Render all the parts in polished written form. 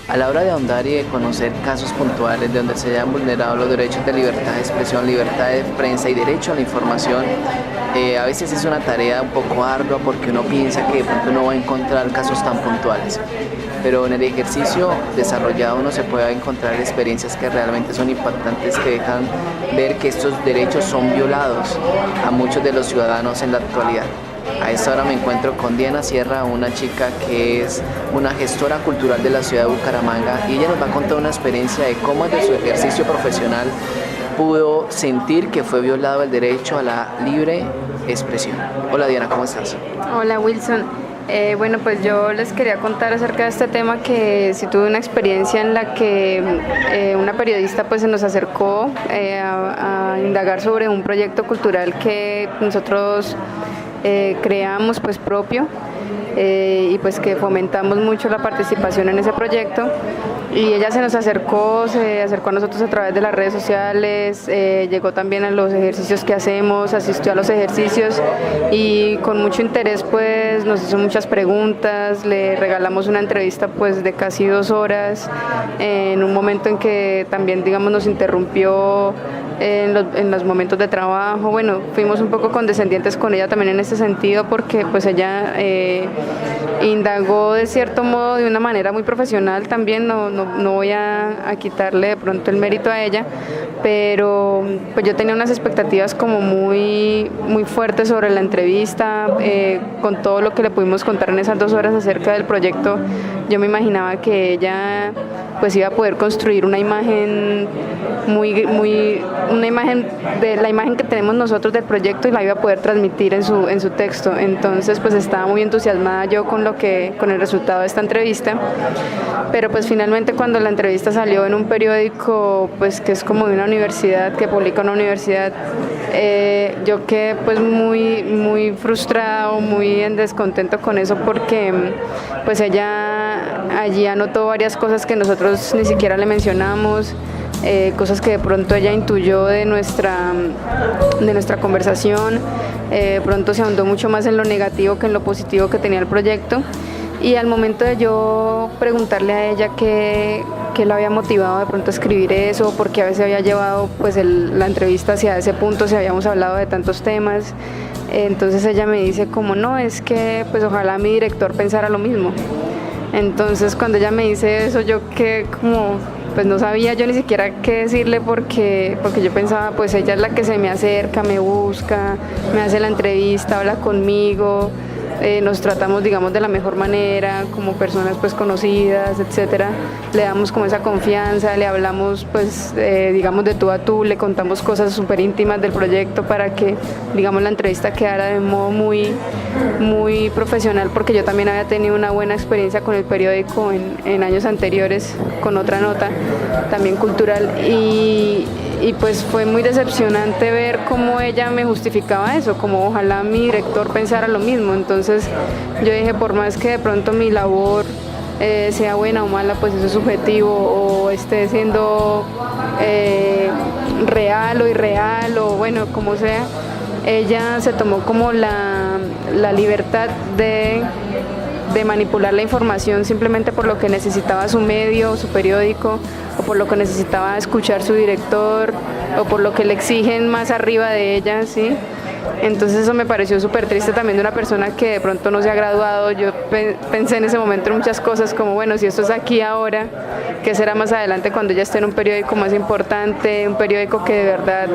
A la hora de ahondar y de conocer casos puntuales de donde se hayan vulnerado los derechos de libertad de expresión, libertad de prensa y derecho a la información, a veces es una tarea un poco ardua porque uno piensa que de pronto no va a encontrar casos tan puntuales. Pero en el ejercicio desarrollado uno se puede encontrar experiencias que realmente son impactantes, que dejan ver que estos derechos son violados a muchos de los ciudadanos en la actualidad. A esta hora me encuentro con Diana Sierra, una chica que es una gestora cultural de la ciudad de Bucaramanga, y ella nos va a contar una experiencia de cómo desde su ejercicio profesional pudo sentir que fue violado el derecho a la libre expresión. Hola Diana, ¿cómo estás? Hola Wilson. Bueno, pues yo les quería contar acerca de este tema, que sí tuve una experiencia en la que una periodista pues se nos acercó a indagar sobre un proyecto cultural que nosotros creamos pues propio, y pues que fomentamos mucho la participación en ese proyecto, y ella se acercó a nosotros a través de las redes sociales, llegó también a los ejercicios que hacemos, asistió a los ejercicios y con mucho interés pues nos hizo muchas preguntas. Le regalamos una entrevista pues de casi 2 horas, en un momento en que también digamos nos interrumpió en los momentos de trabajo. Bueno, fuimos un poco condescendientes con ella también en este sentido, porque pues ella indagó de cierto modo de una manera muy profesional también. No voy a quitarle de pronto el mérito a ella, pero pues yo tenía unas expectativas como muy fuertes sobre la entrevista. Con todo lo que le pudimos contar en esas 2 horas acerca del proyecto, yo me imaginaba que ella pues iba a poder construir una imagen una imagen de la imagen que tenemos nosotros del proyecto, y la iba a poder transmitir en su texto. Entonces pues estaba muy entusiasmada yo con el resultado de esta entrevista, pero pues finalmente cuando la entrevista salió en un periódico pues que es como de una universidad, que publica una universidad, yo quedé pues muy frustrada o muy en descontento con eso, porque pues ella allí anotó varias cosas que nosotros ni siquiera le mencionamos, cosas que de pronto ella intuyó de nuestra conversación. Pronto se ahondó mucho más en lo negativo que en lo positivo que tenía el proyecto, y al momento de yo preguntarle a ella qué la había motivado de pronto a escribir eso, porque a veces había llevado pues la entrevista hacia ese punto, si habíamos hablado de tantos temas, entonces ella me dice como no, es que pues ojalá mi director pensara lo mismo. Entonces cuando ella me dice eso, yo que como pues no sabía yo ni siquiera qué decirle, porque yo pensaba pues ella es la que se me acerca, me busca, me hace la entrevista, habla conmigo, nos tratamos digamos de la mejor manera como personas pues conocidas, etcétera. Le damos como esa confianza, le hablamos pues digamos de tú a tú, le contamos cosas súper íntimas del proyecto para que digamos la entrevista quedara de modo muy profesional, porque yo también había tenido una buena experiencia con el periódico en años anteriores con otra nota también cultural, y pues fue muy decepcionante ver cómo ella me justificaba eso, como ojalá mi director pensara lo mismo. Entonces yo dije, por más que de pronto mi labor sea buena o mala, pues eso es subjetivo, o esté siendo real o irreal, o bueno, como sea, ella se tomó como la libertad de manipular la información simplemente por lo que necesitaba su medio, su periódico, o por lo que necesitaba escuchar su director, o por lo que le exigen más arriba de ella, ¿sí? Entonces eso me pareció súper triste también de una persona que de pronto no se ha graduado. Yo pensé en ese momento en muchas cosas, como bueno, si esto es aquí ahora, ¿qué será más adelante cuando ella esté en un periódico más importante, un periódico que de verdad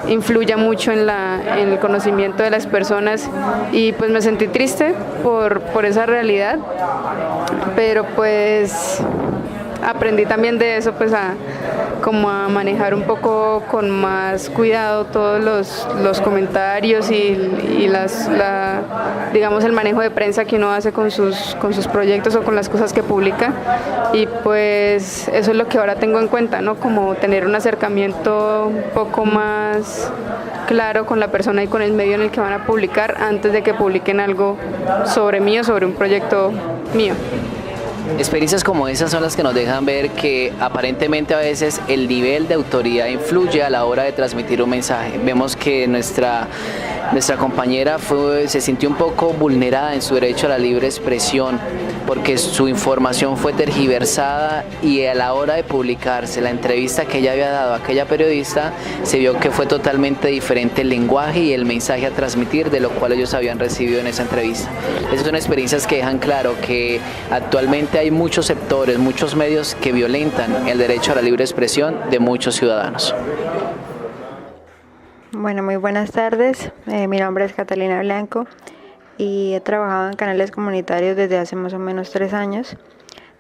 influya mucho en el conocimiento de las personas? Y pues me sentí triste por esa realidad, pero pues aprendí también de eso pues como a manejar un poco con más cuidado todos los comentarios y digamos el manejo de prensa que uno hace con sus proyectos o con las cosas que publica, y pues eso es lo que ahora tengo en cuenta, ¿no? Como tener un acercamiento un poco más claro con la persona y con el medio en el que van a publicar antes de que publiquen algo sobre mí o sobre un proyecto mío. Experiencias como esas son las que nos dejan ver que aparentemente a veces el nivel de autoridad influye a la hora de transmitir un mensaje. Vemos que nuestra compañera se sintió un poco vulnerada en su derecho a la libre expresión porque su información fue tergiversada y a la hora de publicarse la entrevista que ella había dado a aquella periodista, se vio que fue totalmente diferente el lenguaje y el mensaje a transmitir de lo cual ellos habían recibido en esa entrevista. Esas son experiencias que dejan claro que actualmente hay muchos sectores, muchos medios que violentan el derecho a la libre expresión de muchos ciudadanos. Bueno, muy buenas tardes. Mi nombre es Catalina Blanco y he trabajado en canales comunitarios desde hace más o menos 3 años.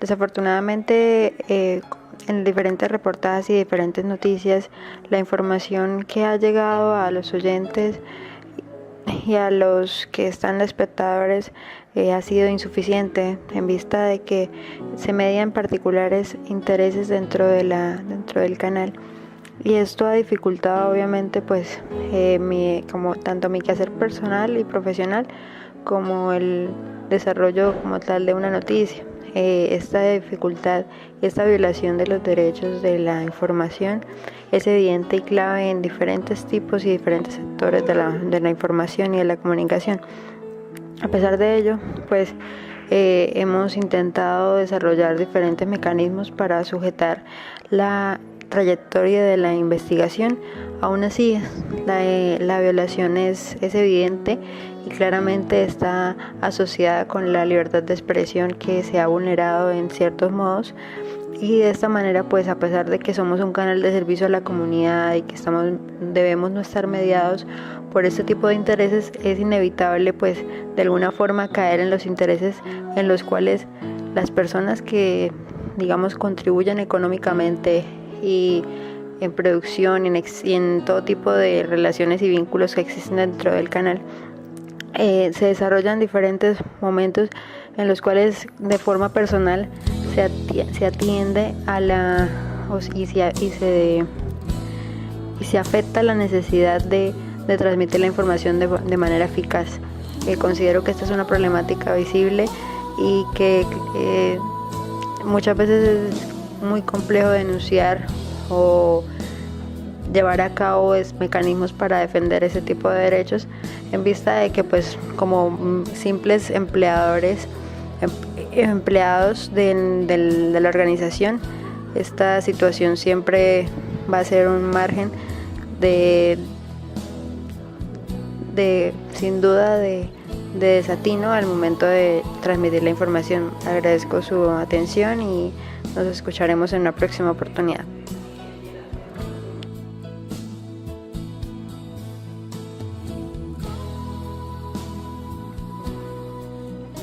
Desafortunadamente, en diferentes reportajes y diferentes noticias, la información que ha llegado a los oyentes y a los que están espectadores ha sido insuficiente en vista de que se median particulares intereses dentro del canal. Y esto ha dificultado obviamente pues como tanto mi quehacer personal y profesional como el desarrollo como tal de una noticia. Esta dificultad y esta violación de los derechos de la información es evidente y clave en diferentes tipos y diferentes sectores de la información y de la comunicación. A pesar de ello, pues hemos intentado desarrollar diferentes mecanismos para sujetar la trayectoria de la investigación. Aún así, la violación es evidente y claramente está asociada con la libertad de expresión que se ha vulnerado en ciertos modos, y de esta manera pues a pesar de que somos un canal de servicio a la comunidad y que debemos no estar mediados por este tipo de intereses, es inevitable pues de alguna forma caer en los intereses en los cuales las personas que digamos contribuyen económicamente y en producción y en todo tipo de relaciones y vínculos que existen dentro del canal, se desarrollan diferentes momentos en los cuales de forma personal se atiende a y se afecta la necesidad de transmitir la información de manera eficaz. Considero que esta es una problemática visible y que muchas veces es muy complejo denunciar o llevar a cabo mecanismos para defender ese tipo de derechos, en vista de que pues como simples empleados de la organización, esta situación siempre va a ser un margen sin duda de desatino al momento de transmitir la información. Agradezco su atención y nos escucharemos en una próxima oportunidad.